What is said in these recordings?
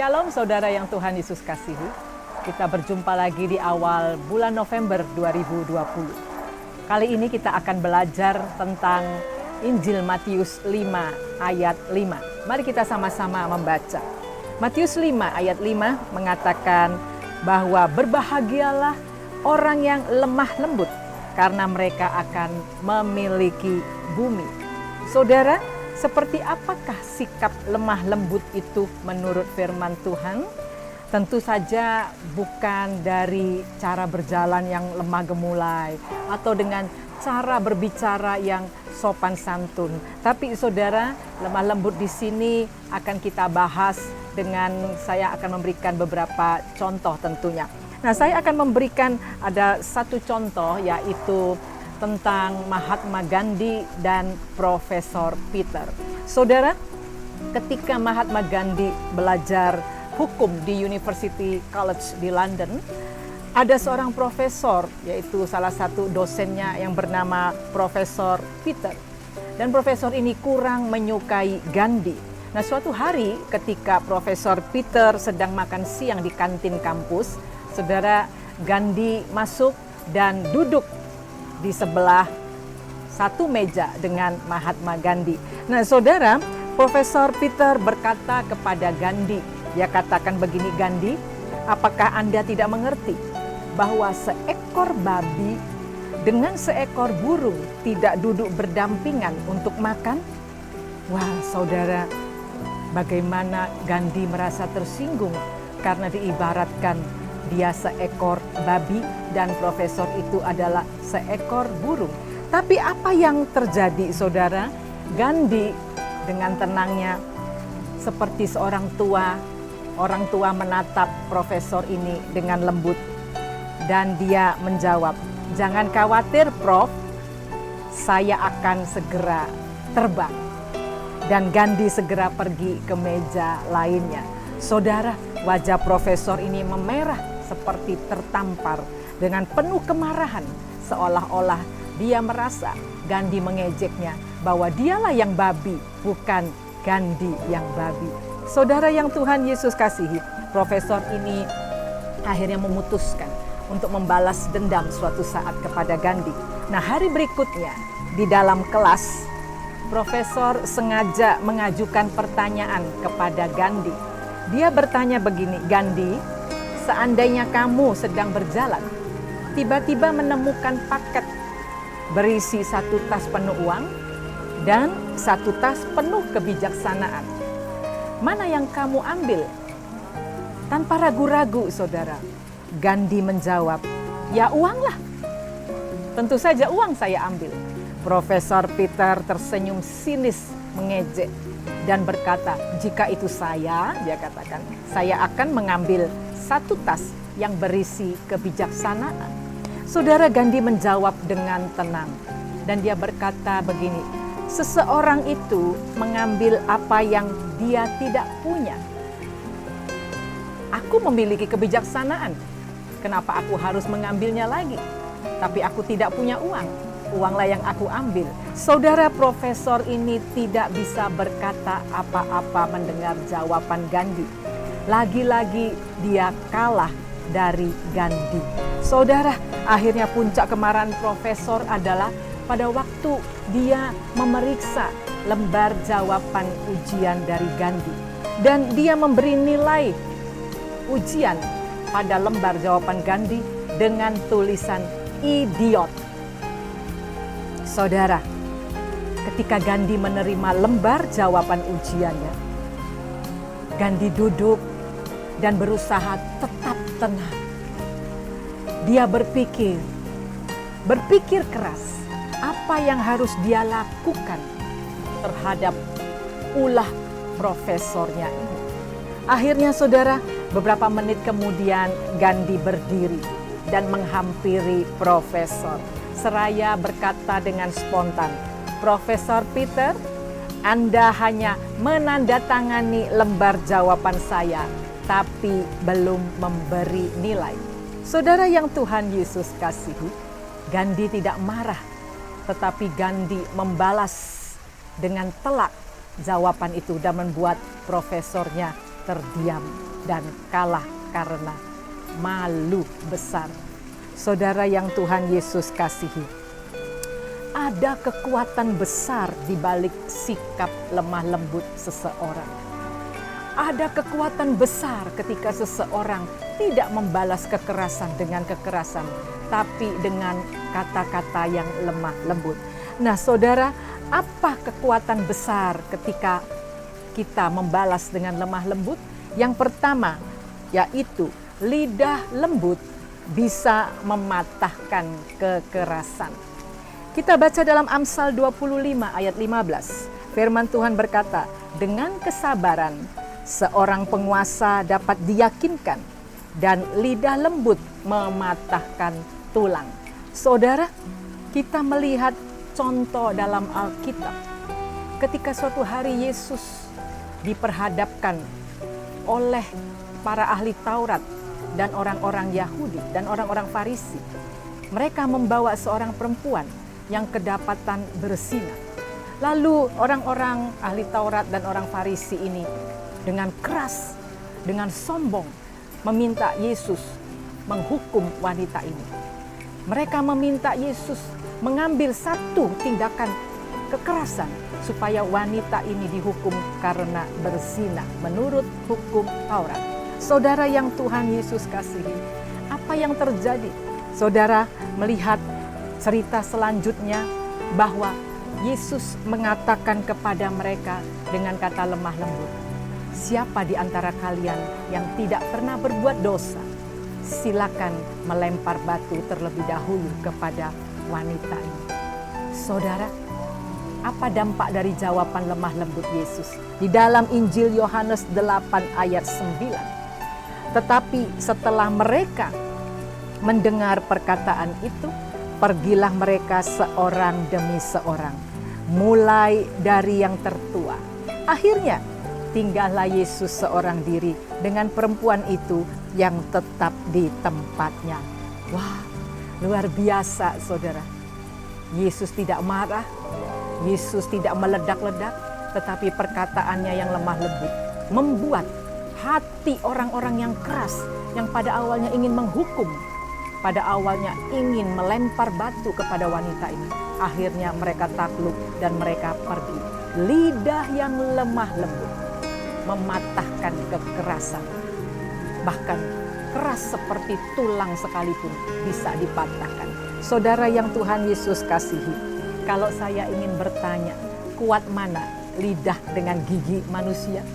Shalom saudara yang Tuhan Yesus kasihi. Kita berjumpa lagi di awal bulan November 2020. Kali ini kita akan belajar tentang Injil Matius 5 ayat 5. Mari kita sama-sama membaca. Matius 5 ayat 5 mengatakan bahwa berbahagialah orang yang lemah lembut karena mereka akan memiliki bumi. Saudara, seperti apakah sikap lemah lembut itu menurut firman Tuhan? Tentu saja bukan dari cara berjalan yang lemah gemulai atau dengan cara berbicara yang sopan santun. Tapi saudara, lemah lembut di sini akan kita bahas dengan saya akan memberikan beberapa contoh tentunya. Nah, saya akan memberikan ada satu contoh yaitu tentang Mahatma Gandhi dan Profesor Peter. Saudara, ketika Mahatma Gandhi belajar hukum di University College di London, ada seorang profesor, yaitu salah satu dosennya yang bernama Profesor Peter. Dan profesor ini kurang menyukai Gandhi. Nah, suatu hari ketika Profesor Peter sedang makan siang di kantin kampus, saudara, Gandhi masuk dan duduk di sebelah satu meja dengan Mahatma Gandhi. Nah, saudara, Profesor Peter berkata kepada Gandhi, dia katakan begini, Gandhi, apakah Anda tidak mengerti bahwa seekor babi dengan seekor burung tidak duduk berdampingan untuk makan? Wah, saudara, bagaimana Gandhi merasa tersinggung karena diibaratkan dia seekor babi dan profesor itu adalah seekor burung. Tapi apa yang terjadi, saudara? Gandhi dengan tenangnya seperti seorang tua, orang tua menatap profesor ini dengan lembut. Dan dia menjawab, jangan khawatir Prof, saya akan segera terbang. Dan Gandhi segera pergi ke meja lainnya. Saudara, wajah profesor ini memerah seperti tertampar dengan penuh kemarahan, seolah-olah dia merasa Gandhi mengejeknya bahwa dialah yang babi, bukan Gandhi yang babi. Saudara yang Tuhan Yesus kasihi, profesor ini akhirnya memutuskan untuk membalas dendam suatu saat kepada Gandhi. Nah, hari berikutnya di dalam kelas, profesor sengaja mengajukan pertanyaan kepada Gandhi. Dia bertanya begini, Gandhi, seandainya kamu sedang berjalan, tiba-tiba menemukan paket berisi satu tas penuh uang dan satu tas penuh kebijaksanaan. Mana yang kamu ambil? Tanpa ragu-ragu, saudara, Gandhi menjawab, ya uanglah. Tentu saja uang saya ambil. Profesor Peter tersenyum sinis mengejek dan berkata, jika itu saya, dia katakan, saya akan mengambil satu tas yang berisi kebijaksanaan. Saudara, Gandhi menjawab dengan tenang dan dia berkata begini, seseorang itu mengambil apa yang dia tidak punya. Aku memiliki kebijaksanaan, kenapa aku harus mengambilnya lagi? Tapi aku tidak punya uang, uanglah yang aku ambil. Saudara, profesor ini tidak bisa berkata apa-apa mendengar jawaban Gandhi. Lagi-lagi dia kalah dari Gandhi. Saudara, akhirnya puncak kemarahan profesor adalah pada waktu dia memeriksa lembar jawaban ujian dari Gandhi. Dan dia memberi nilai ujian pada lembar jawaban Gandhi dengan tulisan idiot. Saudara, ketika Gandhi menerima lembar jawaban ujiannya, Gandhi duduk dan berusaha tetap tenang. Dia berpikir keras apa yang harus dia lakukan terhadap ulah profesornya ini. Akhirnya, saudara, beberapa menit kemudian Gandhi berdiri dan menghampiri profesor. Seraya berkata dengan spontan, Profesor Peter, Anda hanya menandatangani lembar jawaban saya, tapi belum memberi nilai. Saudara yang Tuhan Yesus kasihi, Gandhi tidak marah, tetapi Gandhi membalas dengan telak jawaban itu dan membuat profesornya terdiam. dan kalah karena malu besar. Saudara yang Tuhan Yesus kasihi, ada kekuatan besar di balik sikap lemah lembut seseorang. Ada kekuatan besar ketika seseorang tidak membalas kekerasan dengan kekerasan, tapi dengan kata-kata yang lemah lembut. Nah, saudara, apa kekuatan besar ketika kita membalas dengan lemah lembut? Yang pertama, yaitu lidah lembut bisa mematahkan kekerasan. Kita baca dalam Amsal 25 ayat 15. Firman Tuhan berkata, dengan kesabaran seorang penguasa dapat diyakinkan dan lidah lembut mematahkan tulang. Saudara, kita melihat contoh dalam Alkitab. Ketika suatu hari Yesus diperhadapkan oleh para ahli Taurat dan orang-orang Yahudi dan orang-orang Farisi. Mereka membawa seorang perempuan yang kedapatan bersinah. Lalu orang-orang ahli Taurat dan orang Farisi ini dengan keras, dengan sombong meminta Yesus menghukum wanita ini. Mereka meminta Yesus mengambil satu tindakan kekerasan supaya wanita ini dihukum karena berzinah menurut hukum Taurat. Saudara yang Tuhan Yesus kasihi, apa yang terjadi? Saudara melihat cerita selanjutnya bahwa Yesus mengatakan kepada mereka dengan kata lemah lembut, siapa di antara kalian yang tidak pernah berbuat dosa, silakan melempar batu terlebih dahulu kepada wanita ini. Saudara, apa dampak dari jawaban lemah lembut Yesus? Di dalam Injil Yohanes 8 ayat 9. Tetapi setelah mereka mendengar perkataan itu, pergilah mereka seorang demi seorang, mulai dari yang tertua. Akhirnya tinggallah Yesus seorang diri dengan perempuan itu yang tetap di tempatnya. Wah, luar biasa saudara. Yesus tidak marah, Yesus tidak meledak-ledak, tetapi perkataannya yang lemah lembut membuat hati orang-orang yang keras, yang pada awalnya ingin menghukum, pada awalnya ingin melempar batu kepada wanita ini, akhirnya mereka takluk dan mereka pergi. Lidah yang lemah lembut mematahkan kekerasan. Bahkan keras seperti tulang sekalipun bisa dipatahkan. Saudara yang Tuhan Yesus kasihi, kalau saya ingin bertanya, kuat mana lidah dengan gigi manusia?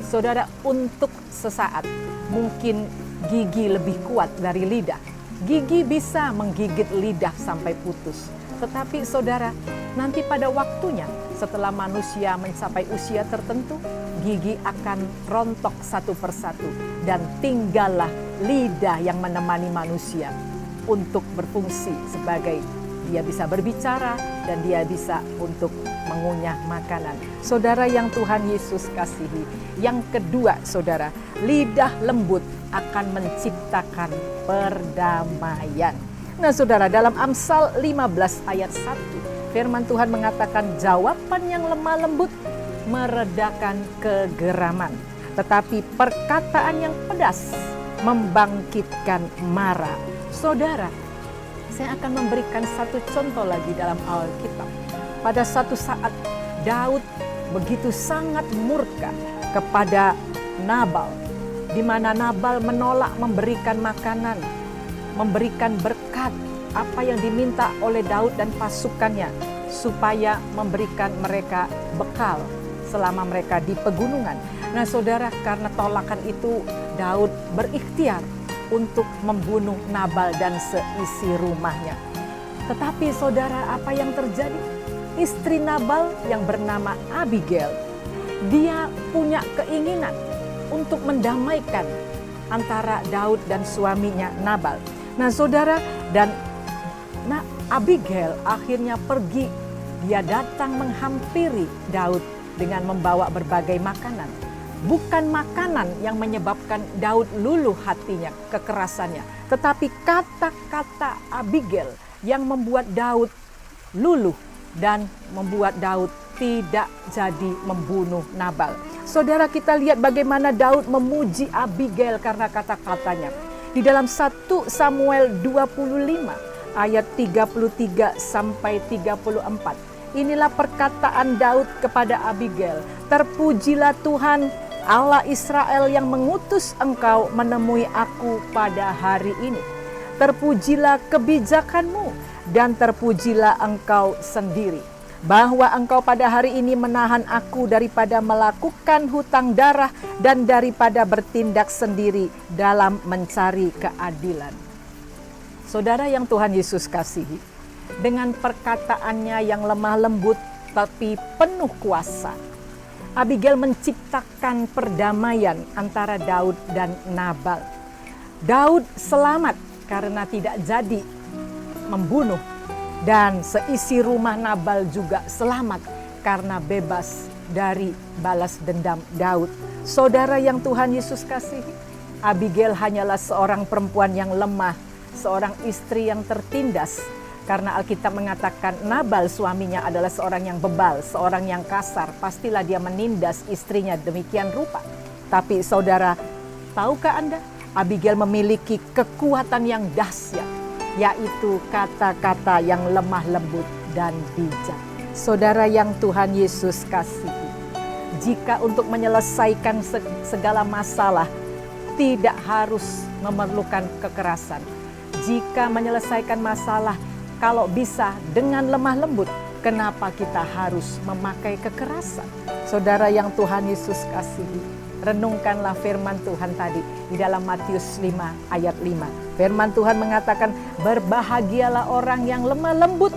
Saudara, untuk sesaat mungkin gigi lebih kuat dari lidah. Gigi bisa menggigit lidah sampai putus. Tetapi saudara, nanti pada waktunya setelah manusia mencapai usia tertentu, gigi akan rontok satu persatu dan tinggallah lidah yang menemani manusia untuk berfungsi sebagai dia bisa berbicara dan dia bisa untuk mengunyah makanan. Saudara yang Tuhan Yesus kasihi, yang kedua saudara, lidah lembut akan menciptakan perdamaian. Nah saudara, dalam Amsal 15 ayat 1, firman Tuhan mengatakan jawaban yang lemah lembut meredakan kegeraman, tetapi perkataan yang pedas membangkitkan marah. Saudara, saya akan memberikan satu contoh lagi dalam Alkitab. Pada satu saat Daud begitu sangat murka kepada Nabal, di mana Nabal menolak memberikan makanan, memberikan berkat apa yang diminta oleh Daud dan pasukannya supaya memberikan mereka bekal selama mereka di pegunungan. Nah saudara, karena tolakan itu Daud berikhtiar untuk membunuh Nabal dan seisi rumahnya. Tetapi saudara, apa yang terjadi? Istri Nabal yang bernama Abigail, dia punya keinginan untuk mendamaikan antara Daud dan suaminya Nabal. Nah saudara, dan Abigail akhirnya pergi, dia datang menghampiri Daud dengan membawa berbagai makanan. Bukan makanan yang menyebabkan Daud luluh hatinya, kekerasannya, tetapi kata-kata Abigail yang membuat Daud luluh dan membuat Daud tidak jadi membunuh Nabal. Saudara, kita lihat bagaimana Daud memuji Abigail karena kata-katanya. Di dalam 1 Samuel 25 ayat 33 sampai 34. Inilah perkataan Daud kepada Abigail. Terpujilah Tuhan Allah Israel yang mengutus engkau menemui aku pada hari ini. Terpujilah kebijakanmu dan terpujilah engkau sendiri. Bahwa engkau pada hari ini menahan aku daripada melakukan hutang darah dan daripada bertindak sendiri dalam mencari keadilan. Saudara yang Tuhan Yesus kasihi, dengan perkataannya yang lemah lembut tapi penuh kuasa, Abigail menciptakan perdamaian antara Daud dan Nabal. Daud selamat karena tidak jadi membunuh, dan seisi rumah Nabal juga selamat karena bebas dari balas dendam Daud. Saudara yang Tuhan Yesus kasihi, Abigail hanyalah seorang perempuan yang lemah, seorang istri yang tertindas. Karena Alkitab mengatakan Nabal suaminya adalah seorang yang bebal, seorang yang kasar. Pastilah dia menindas istrinya demikian rupa. Tapi saudara, tahukah Anda, Abigail memiliki kekuatan yang dahsyat, yaitu kata-kata yang lemah lembut dan bijak. Saudara yang Tuhan Yesus kasihi, jika untuk menyelesaikan segala masalah tidak harus memerlukan kekerasan. Jika menyelesaikan masalah kalau bisa dengan lemah lembut, kenapa kita harus memakai kekerasan? Saudara yang Tuhan Yesus kasihi, renungkanlah firman Tuhan tadi di dalam Matius 5 ayat 5. Firman Tuhan mengatakan, berbahagialah orang yang lemah lembut,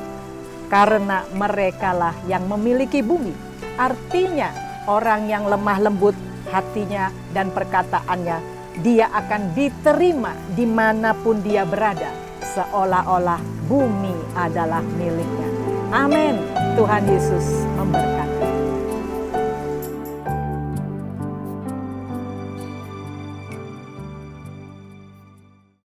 karena merekalah yang memiliki bumi. Artinya orang yang lemah lembut hatinya dan perkataannya, dia akan diterima dimanapun dia berada, seolah-olah bumi adalah miliknya. Amin. Tuhan Yesus memberkati.